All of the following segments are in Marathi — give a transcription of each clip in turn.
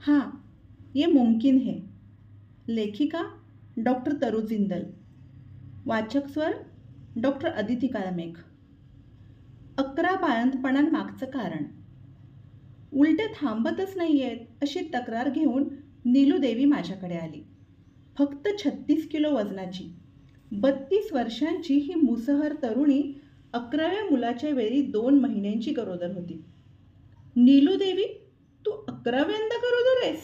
हाँ, ये मुमकिन है. लेखिका डॉक्टर तरु जिंदल. वाचक स्वर डॉक्टर अदिती काळमेघ. 11 बाळंतपणांमागचं कारण. उलट्या थांबतच नाहीयेत अशी तक्रार घेऊन नीलूदेवी माझ्याकडे आली. फक्त 36 किलो वजनाची 32 वर्षांची ही मुसहर तरुणी 11व्या मुलाच्या वेळी 2 महिन्यांची गरोदर होती. नीलूदेवी, तू 11व्यांदा गरोदर आहेस?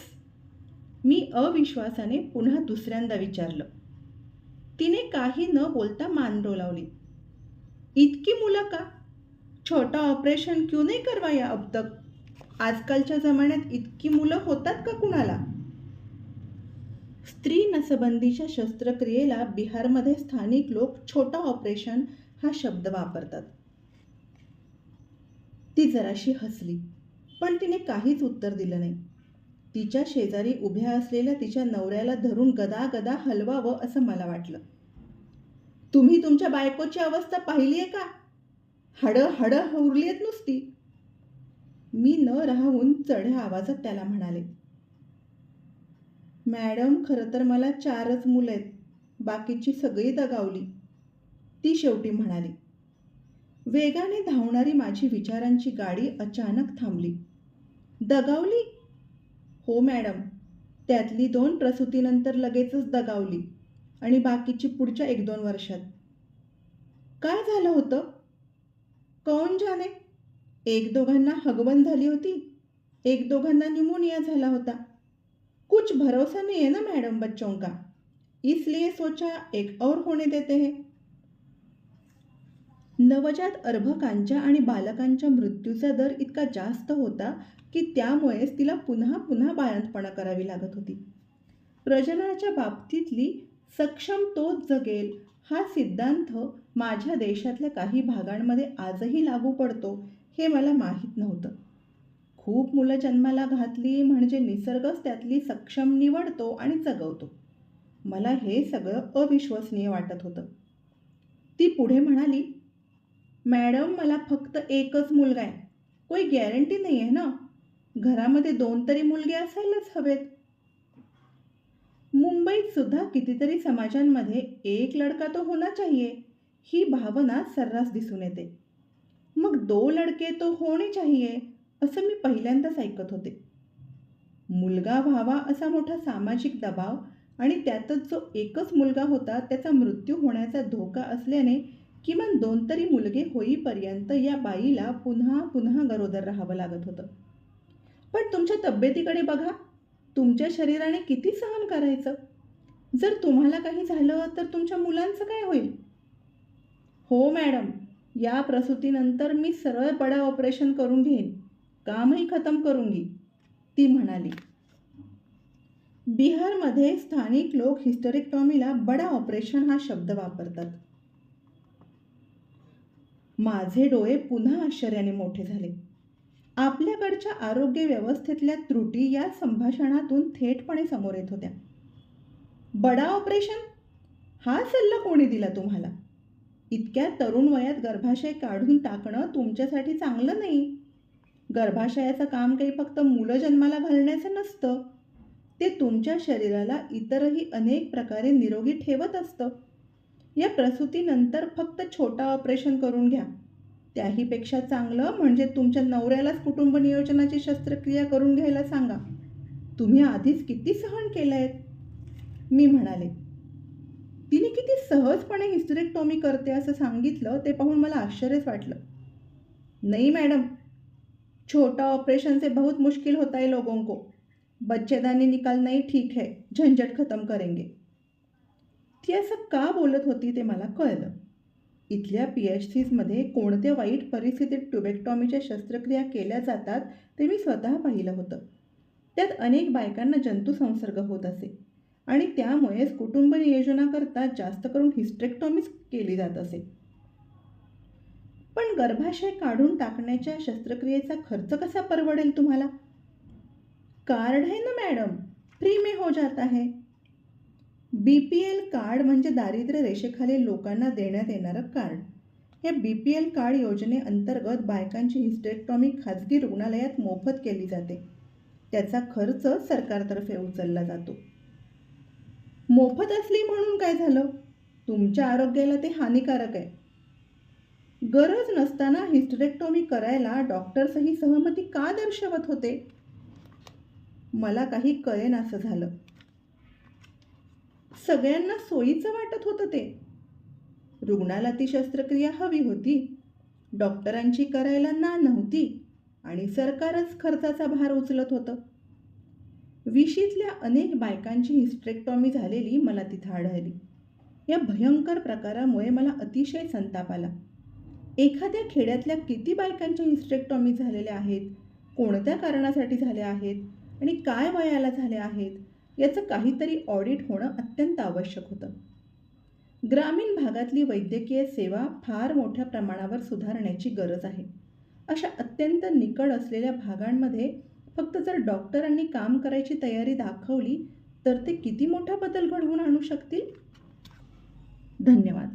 मी अविश्वासाने पुन्हा दुसऱ्यांदा विचारलं. तिने काही न बोलता मान डोलावली. इतकी मुलं का? छोटा ऑपरेशन क्यों नहीं करवाया अब तक? आजकालच्या जमान्यात इतकी मुलं होतात का कुणाला? स्त्री नसबंदीच्या शस्त्रक्रियेला बिहारमध्ये स्थानिक लोक छोटा ऑपरेशन हा शब्द वापरतात. ती जराशी हसली, पण तिने काहीच उत्तर दिलं नाही. तिच्या शेजारी उभ्या असलेल्या तिच्या नवऱ्याला धरून गदागदा हलवावं असं मला वाटलं. तुम्ही तुमच्या बायकोची अवस्था पाहिली आहे का? हाडं उरली आहेत नुसती. मी न राहून चढ्या आवाजात त्याला म्हणाले. मॅडम, खरं तर मला 4च मुलं आहेत. बाकीची सगळी दगावली, ती शेवटी म्हणाली. वेगाने धावणारी माझी विचारांची गाडी अचानक थांबली. दगावली? हो मॅडम, त्यातली 2 प्रसूतीनंतर लगेचच दगावली आणि बाकीची पुढच्या 1-2 वर्षात. काय झालं होतं? कौन जाने. 1-2घांना हगवण झाली होती, 1-2घांना न्यूमोनिया झाला होता. कुछ भरोसा नहीं है ना मैडम बच्चों का, इसलिए सोचा एक और होने देते हैं. नवजात अर्भकांच्या आणि बालकांच्या मृत्यूचा दर इतका जास्त होता की त्यामुळेच तिला पुन्हा पुन्हा बाळंतपणा करावी लागत होती. प्रजननाच्या बाबतीतली सक्षम तोच जगेल हा सिद्धांत माझ्या देशातल्या काही भागांमध्ये आजही लागू पडतो हे मला माहीत नव्हतं. खूप मुलं जन्माला घातली म्हणजे निसर्गच त्यातली सक्षम निवडतो आणि जगवतो. मला हे सगळं अविश्वसनीय वाटत होतं. ती पुढे म्हणाली, मॅडम, मला फक्त 1च मुलगा आहे. कोई गॅरंटी नाही आहे ना. घरामध्ये 2 तरी मुलगे असायलाच हवेत. मुंबईत सुद्धा कितीतरी समाजांमध्ये 1 लड़का तो होना चाहिए ही भावना सर्रास दिसून येते. मग 2 लड़के तो होणे चाहिए असं मी पहिल्यांदाच ऐकत होते. मुलगा व्हावा असा मोठा सामाजिक दबाव आणि त्यातच जो 1च मुलगा होता त्याचा मृत्यू होण्याचा धोका असल्याने किमान 2 तरी मुलगे होईपर्यंत या बाईला पुन्हा पुन्हा गरोदर राहावं लागत होतं. पण तुमच्या तब्येतीकडे बघा. तुमच्या शरीराने किती सहन करायचं? जर तुम्हाला काही झालं तर तुमच्या मुलांचं काय होईल? हो मॅडम, या प्रसूतीनंतर मी सरळ बडा ऑपरेशन करून घेईन, कामही खतम करूंगी, ती म्हणाली. बिहारमध्ये स्थानिक लोक हिस्टेरेक्टॉमीला बडा ऑपरेशन हा शब्द वापरतात. माझे डोळे पुन्हा आश्चर्याने मोठे झाले. आपल्याकडच्या आरोग्य व्यवस्थेतल्या त्रुटी या संभाषणातून थेटपणे समोर येत होत्या. बडा ऑपरेशन? हा सल्ला कोणी दिला तुम्हाला? इतक्या तरुण वयात गर्भाशय काढून टाकणं तुमच्यासाठी चांगलं नाही. गर्भाशयाचं काम काही फक्त मुलं जन्माला घालण्याचं नसतं. ते तुमच्या शरीराला इतरही अनेक प्रकारे निरोगी ठेवत असतं. या प्रसूतीनंतर फक्त छोटा ऑपरेशन करून घ्या. त्याहीपेक्षा चांगलं म्हणजे तुमच्या नवऱ्यालाच कुटुंब नियोजनाची शस्त्रक्रिया करून घ्यायला सांगा. तुम्ही आधीच किती सहन केलं आहे, मी म्हणाले. तिने किती सहजपणे हिस्टेरेक्टॉमी करते असं सांगितलं ते पाहून मला आश्चर्यच वाटलं. नहीं मैडम, छोटा ऑपरेशन से बहुत मुश्किल होता है लोगों को. बच्चेदानी निकाल नहीं ठीक है, झंझट खत्म करेंगे. ती असं का बोलत होती ते मला कळलं. इथल्या PHCsमध्ये कोणत्या वाईट परिस्थितीत ट्युबेक्टॉमीच्या शस्त्रक्रिया केल्या जातात ते मी स्वतः पाहिलं होतं. त्यात अनेक बायकांना जंतुसंसर्ग होत असे आणि त्यामुळेच कुटुंब नियोजनाकरता जास्त करून हिस्टेरेक्टॉमीच केली जात असे. पण गर्भाशय काढून टाकण्याच्या शस्त्रक्रियेचा खर्च कसा परवडेल तुम्हाला? कार्ड है ना मॅडम, फ्री में हो जाता है. BPL कार्ड म्हणजे दारिद्र्य रेषेखालील लोकांना देण्यात येणारं कार्ड. या BPL कार्ड योजनेअंतर्गत बायकांची हिस्टेरेक्टॉमी खाजगी रुग्णालयात मोफत केली जाते. त्याचा खर्च सरकारतर्फे उचलला जातो. मोफत असली म्हणून काय झालं? तुमच्या आरोग्याला ते हानिकारक आहे. गरज नसताना हिस्टेरेक्टोमी करायला डॉक्टर्सही सहमती का दर्शवत होते? मला काही कळेनासं झालं. सगळ्यांना सोयीचं वाटत होतं ते. रुग्णाला ती शस्त्रक्रिया हवी होती, डॉक्टरांची करायला ना नव्हती आणि सरकारच खर्चाचा भार उचलत होतं. विशीतल्या अनेक बायकांची हिस्टेरेक्टॉमी झालेली मला तिथं आढळली. या भयंकर प्रकारामुळे मला अतिशय संताप आला. एखाद्या खेड्यातल्या किती बायकांच्या हिस्टेरेक्टॉमी झालेल्या आहेत, कोणत्या कारणासाठी झाल्या आहेत आणि काय वयाला झाल्या आहेत, याचं काहीतरी ऑडिट होणं अत्यंत आवश्यक होतं. ग्रामीण भागातली वैद्यकीय सेवा फार मोठ्या प्रमाणावर सुधारण्याची गरज आहे. अशा अत्यंत निकड असलेल्या भागांमध्ये फक्त जर डॉक्टरांनी काम करायची तयारी दाखवली तर ते किती मोठा बदल घडवून आणू शकतील? धन्यवाद.